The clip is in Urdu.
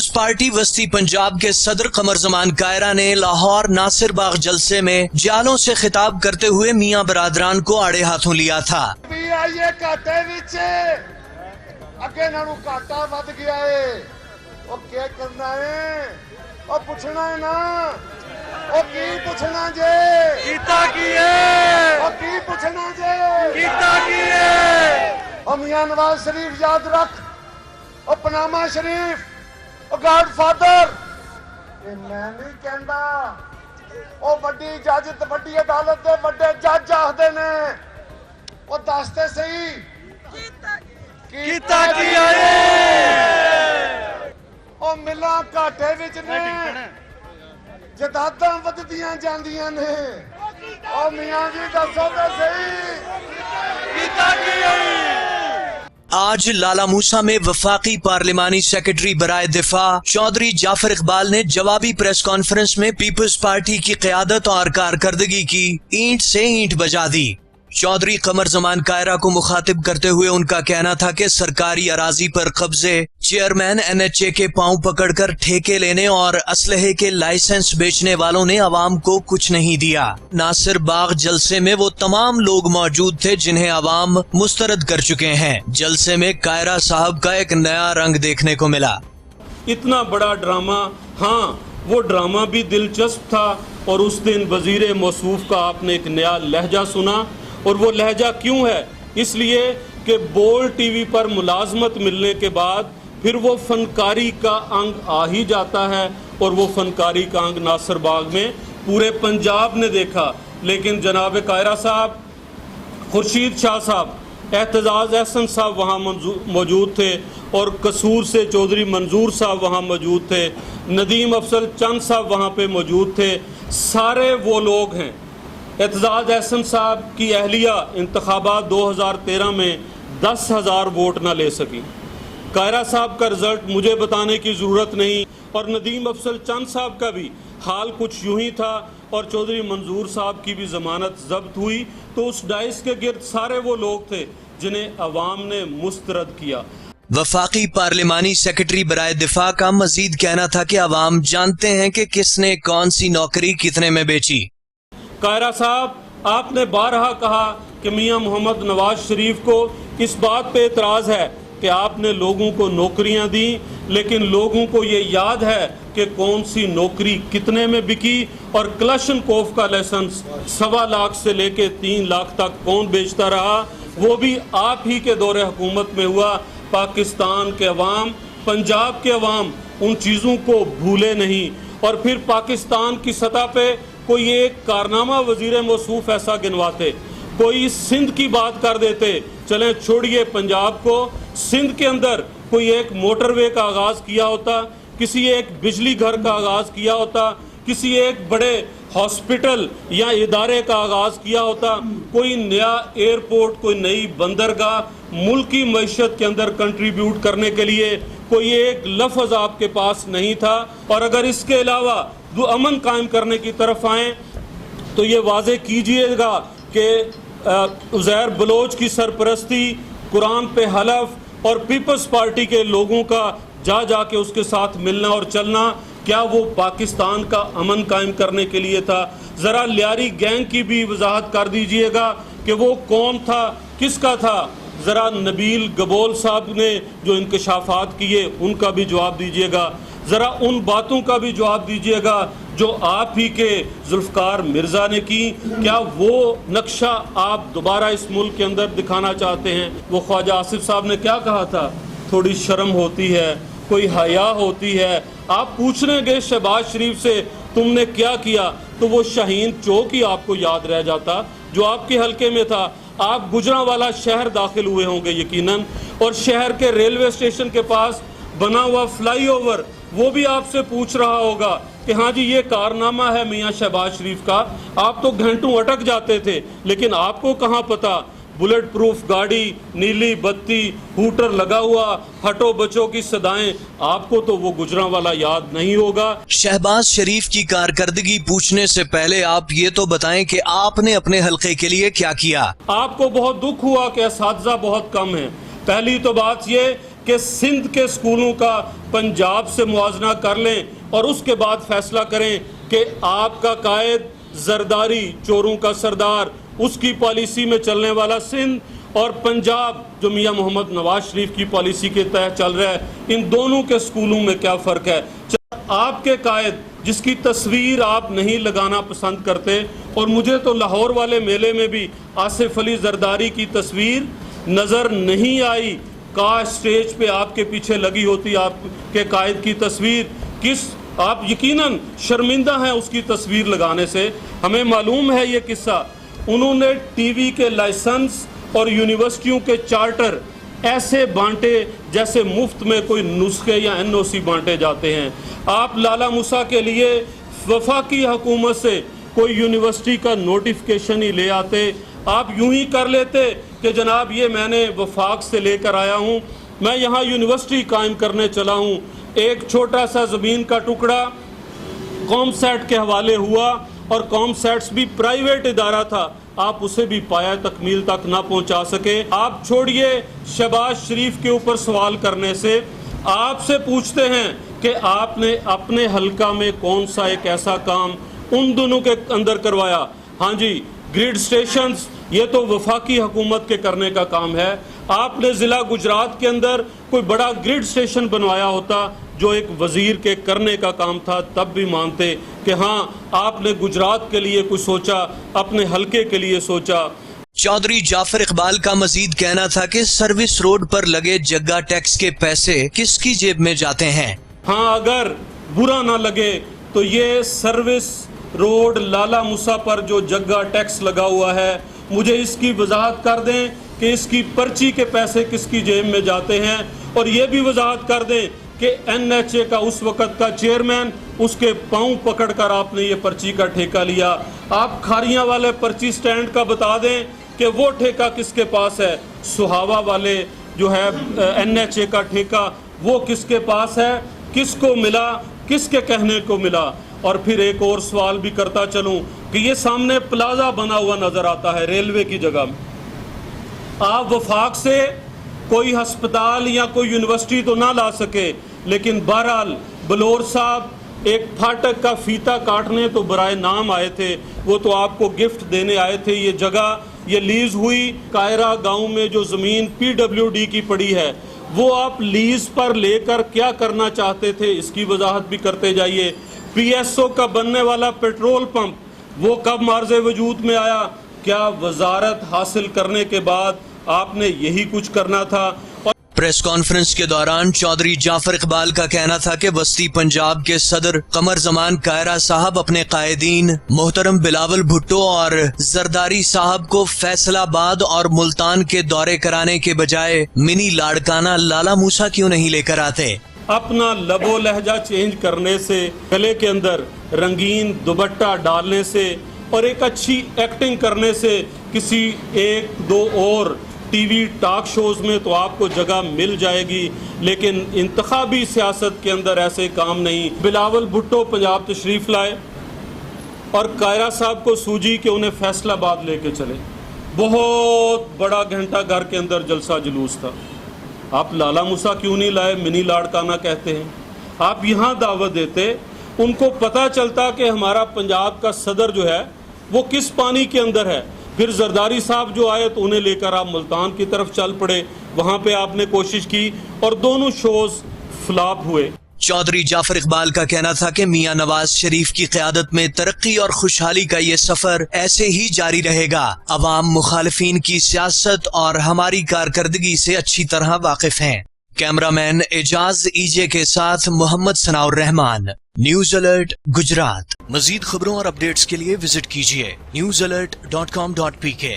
پیپلز پارٹی وسطی پنجاب کے صدر قمر زمان کائرہ نے لاہور ناصر باغ جلسے میں جالوں سے خطاب کرتے ہوئے میاں برادران کو آڑے ہاتھوں لیا تھا۔ اگے نالوں گھاٹا ود گیا ہے، او کیا کرنا ہے، او پوچھنا ہے نا، او کی پوچھنا جے کیتا کی ہے، او کی پوچھنا جے کیتا کی ہے۔ او میاں نواز شریف یاد رکھ، او پناما شریف، او گاڈ فادر، یہ میں نہیں کہندا، او بڑی جج تے بڑی عدالت دے بڑے جج آخدے نے، او دستے صحیح کیتا کی ہے۔ او ملاں گھاٹے وچ نے، جداداں وددیاں جاندیاں نے، او میاں جی دسو تے صحیح کیتا کی ہے۔ آج لالا موسیٰ میں وفاقی پارلیمانی سیکرٹری برائے دفاع چودھری جعفر اقبال نے جوابی پریس کانفرنس میں پیپلز پارٹی کی قیادت اور کارکردگی کی اینٹ سے اینٹ بجا دی۔ چودھری قمر زمان کائرہ کو مخاطب کرتے ہوئے ان کا کہنا تھا کہ سرکاری اراضی پر قبضے، چیئرمین NHA کے پاؤں پکڑ کر ٹھیکے لینے اور اسلحے کے لائسنس بیچنے والوں نے عوام کو کچھ نہیں دیا۔ ناصر باغ جلسے میں وہ تمام لوگ موجود تھے جنہیں عوام مسترد کر چکے ہیں۔ جلسے میں کائرہ صاحب کا ایک نیا رنگ دیکھنے کو ملا۔ اتنا بڑا ڈرامہ، ہاں وہ ڈرامہ بھی دلچسپ تھا، اور اس دن وزیر موصوف کا آپ نے ایک نیا لہجہ سنا، اور وہ لہجہ کیوں ہے؟ اس لیے کہ بول ٹی وی پر ملازمت ملنے کے بعد پھر وہ فنکاری کا انگ آ ہی جاتا ہے، اور وہ فنکاری کا انگ ناصر باغ میں پورے پنجاب نے دیکھا۔ لیکن جناب کائرہ صاحب، خورشید شاہ صاحب، اعتزاز احسن صاحب وہاں موجود تھے، اور قصور سے چودھری منظور صاحب وہاں موجود تھے، ندیم افضل چند صاحب وہاں پہ موجود تھے۔ سارے وہ لوگ ہیں۔ اعتزاز احسن صاحب کی اہلیہ انتخابات 2013 میں 10,000 ووٹ نہ لے سکی۔ کائرہ صاحب کا رزلٹ مجھے بتانے کی ضرورت نہیں، اور ندیم افضل چند صاحب کا بھی حال کچھ یوں ہی تھا، اور چودھری منظور صاحب کی بھی ضمانت ضبط ہوئی۔ تو اس ڈائس کے گرد سارے وہ لوگ تھے جنہیں عوام نے مسترد کیا۔ وفاقی پارلیمانی سیکرٹری برائے دفاع کا مزید کہنا تھا کہ عوام جانتے ہیں کہ کس نے کون سی نوکری کتنے میں بیچی۔ کائرہ صاحب، آپ نے بارہا کہا کہ میاں محمد نواز شریف کو اس بات پہ اعتراض ہے کہ آپ نے لوگوں کو نوکریاں دیں، لیکن لوگوں کو یہ یاد ہے کہ کون سی نوکری کتنے میں بکی، اور کلاشن کوف کا لائسنس 1.25 لاکھ سے لے کے 3 لاکھ تک کون بیچتا رہا، وہ بھی آپ ہی کے دور حکومت میں ہوا۔ پاکستان کے عوام، پنجاب کے عوام ان چیزوں کو بھولے نہیں۔ اور پھر پاکستان کی سطح پہ کوئی ایک کارنامہ وزیر موصوف ایسا گنواتے، کوئی سندھ کی بات کر دیتے، چلیں چھوڑیے پنجاب کو، سندھ کے اندر کوئی ایک موٹر وے کا آغاز کیا ہوتا، کسی ایک بجلی گھر کا آغاز کیا ہوتا، کسی ایک بڑے ہاسپٹل یا ادارے کا آغاز کیا ہوتا، کوئی نیا ایئرپورٹ، کوئی نئی بندرگاہ ملکی معیشت کے اندر کنٹریبیوٹ کرنے کے لیے کوئی ایک لفظ آپ کے پاس نہیں تھا۔ اور اگر اس کے علاوہ جو امن قائم کرنے کی طرف آئیں تو یہ واضح کیجئے گا کہ عزیر بلوچ کی سرپرستی، قرآن پہ حلف، اور پیپلز پارٹی کے لوگوں کا جا جا کے اس کے ساتھ ملنا اور چلنا، کیا وہ پاکستان کا امن قائم کرنے کے لیے تھا؟ ذرا لیاری گینگ کی بھی وضاحت کر دیجئے گا کہ وہ کون تھا، کس کا تھا۔ ذرا نبیل گبول صاحب نے جو انکشافات کیے ان کا بھی جواب دیجئے گا۔ ذرا ان باتوں کا بھی جواب دیجئے گا جو آپ ہی کے ذوالفقار مرزا نے کی۔ کیا وہ نقشہ آپ دوبارہ اس ملک کے اندر دکھانا چاہتے ہیں؟ وہ خواجہ آصف صاحب نے کیا کہا تھا؟ تھوڑی شرم ہوتی ہے، کوئی حیا ہوتی ہے۔ آپ پوچھنے گے شہباز شریف سے تم نے کیا کیا، تو وہ شاہین چوک ہی آپ کو یاد رہ جاتا جو آپ کے حلقے میں تھا۔ آپ گجرانوالہ شہر داخل ہوئے ہوں گے یقیناً، اور شہر کے ریلوے اسٹیشن کے پاس بنا ہوا فلائی اوور وہ بھی آپ سے پوچھ رہا ہوگا کہ ہاں جی یہ کارنامہ ہے میاں شہباز شریف کا۔ آپ تو گھنٹوں اٹک جاتے تھے، لیکن آپ کو کہاں پتا بلٹ پروف گاڑی، نیلی بتی، ہوٹر لگا ہوا، ہٹو بچوں کی صدائیں، آپ کو تو وہ گجرانوالہ یاد نہیں ہوگا۔ شہباز شریف کی کارکردگی پوچھنے سے پہلے آپ یہ تو بتائیں کہ آپ نے اپنے حلقے کے لیے کیا کیا؟ آپ کو بہت دکھ ہوا کہ اساتذہ بہت کم ہیں۔ پہلی تو بات یہ کہ سندھ کے اسکولوں کا پنجاب سے موازنہ کر لیں اور اس کے بعد فیصلہ کریں کہ آپ کا قائد زرداری چوروں کا سردار اس کی پالیسی میں چلنے والا سندھ اور پنجاب جو میاں محمد نواز شریف کی پالیسی کے تحت چل رہا ہے، ان دونوں کے اسکولوں میں کیا فرق ہے؟ آپ کے قائد جس کی تصویر آپ نہیں لگانا پسند کرتے، اور مجھے تو لاہور والے میلے میں بھی آصف علی زرداری کی تصویر نظر نہیں آئی، کاش اسٹیج پہ آپ کے پیچھے لگی ہوتی آپ کے قائد کی تصویر۔ آپ یقیناً شرمندہ ہیں اس کی تصویر لگانے سے۔ ہمیں معلوم ہے یہ قصہ، انہوں نے ٹی وی کے لائسنس اور یونیورسٹیوں کے چارٹر ایسے بانٹے جیسے مفت میں کوئی نسخے یا این او سی بانٹے جاتے ہیں۔ آپ لالا موسیٰ کے لیے وفاقی حکومت سے کوئی یونیورسٹی کا نوٹیفکیشن ہی لے آتے، آپ یوں ہی کر لیتے کہ جناب یہ میں نے وفاق سے لے کر آیا ہوں، میں یہاں یونیورسٹی قائم کرنے چلا ہوں۔ ایک چھوٹا سا زمین کا ٹکڑا قوم سیٹ کے حوالے ہوا، اور قوم سیٹس بھی پرائیویٹ ادارہ تھا، آپ اسے بھی پایا تکمیل تک نہ پہنچا سکے۔ آپ چھوڑیے شہباز شریف کے اوپر سوال کرنے سے، آپ سے پوچھتے ہیں کہ آپ نے اپنے حلقہ میں کون سا ایک ایسا کام ان دونوں کے اندر کروایا؟ ہاں جی، گریڈ سٹیشنز، یہ تو وفاقی حکومت کے کرنے کا کام ہے۔ آپ نے ضلع گجرات کے اندر کوئی بڑا گریڈ سٹیشن بنوایا ہوتا جو ایک وزیر کے کرنے کا کام تھا، تب بھی مانتے کہ ہاں آپ نے گجرات کے لیے کچھ سوچا، اپنے حلقے کے لیے سوچا۔ چودھری جعفر اقبال کا مزید کہنا تھا کہ سروس روڈ پر لگے جگہ ٹیکس کے پیسے کس کی جیب میں جاتے ہیں؟ ہاں اگر برا نہ لگے تو یہ سروس روڈ لالا موسیٰ پر جو جگہ ٹیکس لگا ہوا ہے، مجھے اس کی وضاحت کر دیں کہ اس کی پرچی کے پیسے کس کی جیب میں جاتے ہیں، اور یہ بھی وضاحت کر دیں کہ این ایچ اے کا اس وقت کا چیئرمین، اس کے پاؤں پکڑ کر آپ نے یہ پرچی کا ٹھیکہ لیا۔ آپ کھاریاں والے پرچی سٹینڈ کا بتا دیں کہ وہ ٹھیکہ کس کے پاس ہے، سہاوا والے جو ہے این ایچ اے کا ٹھیکہ وہ کس کے پاس ہے، کس کو ملا، کس کے کہنے کو ملا۔ اور پھر ایک اور سوال بھی کرتا چلوں کہ یہ سامنے پلازا بنا ہوا نظر آتا ہے ریلوے کی جگہ، آپ وفاق سے کوئی ہسپتال یا کوئی یونیورسٹی تو نہ لا سکے، لیکن بہرحال بلور صاحب ایک پھاٹک کا فیتا کاٹنے تو برائے نام آئے تھے، وہ تو آپ کو گفٹ دینے آئے تھے۔ یہ جگہ یہ لیز ہوئی کائرہ گاؤں میں جو زمین پی ڈبلیو ڈی کی پڑی ہے، وہ آپ لیز پر لے کر کیا کرنا چاہتے تھے، اس کی وضاحت بھی کرتے جائیے۔ پی ایس او کا بننے والا پیٹرول پمپ وہ کب معرض وجود میں آیا؟ کیا وزارت حاصل کرنے کے بعد آپ نے یہی کچھ کرنا تھا؟ پریس کانفرنس کے دوران چودھری جعفر اقبال کا کہنا تھا کہ وسطی پنجاب کے صدر قمر زمان کائرہ صاحب اپنے قائدین محترم بلاول بھٹو اور زرداری صاحب کو فیصل آباد اور ملتان کے دورے کرانے کے بجائے منی لاڑکانہ لالا موسیٰ کیوں نہیں لے کر آتے؟ اپنا لب و لہجہ چینج کرنے سے، گلے کے اندر رنگین دوپٹہ ڈالنے سے اور ایک اچھی ایکٹنگ کرنے سے کسی ایک دو اور ٹی وی ٹاک شوز میں تو آپ کو جگہ مل جائے گی، لیکن انتخابی سیاست کے اندر ایسے کام نہیں۔ بلاول بھٹو پنجاب تشریف لائے اور کائرہ صاحب کو سوجی کہ انہیں فیصل آباد لے کے چلے، بہت بڑا گھنٹہ گھر کے اندر جلسہ جلوس تھا۔ آپ لالا موسیٰ کیوں نہیں لائے؟ منی لاڑکانہ کہتے ہیں، آپ یہاں دعوت دیتے، ان کو پتہ چلتا کہ ہمارا پنجاب کا صدر جو ہے وہ کس پانی کے اندر ہے۔ پھر زرداری صاحب جو آئے تو انہیں لے کر آپ ملتان کی طرف چل پڑے، وہاں پہ آپ نے کوشش کی اور دونوں شوز فلاپ ہوئے۔ چودھری جعفر اقبال کا کہنا تھا کہ میاں نواز شریف کی قیادت میں ترقی اور خوشحالی کا یہ سفر ایسے ہی جاری رہے گا۔ عوام مخالفین کی سیاست اور ہماری کارکردگی سے اچھی طرح واقف ہیں۔ کیمرامین اعجاز ایجے کے ساتھ محمد ثناء الرحمان، نیوز الرٹ گجرات۔ مزید خبروں اور اپڈیٹس کے لیے وزٹ کیجیے newsalert.com.pk۔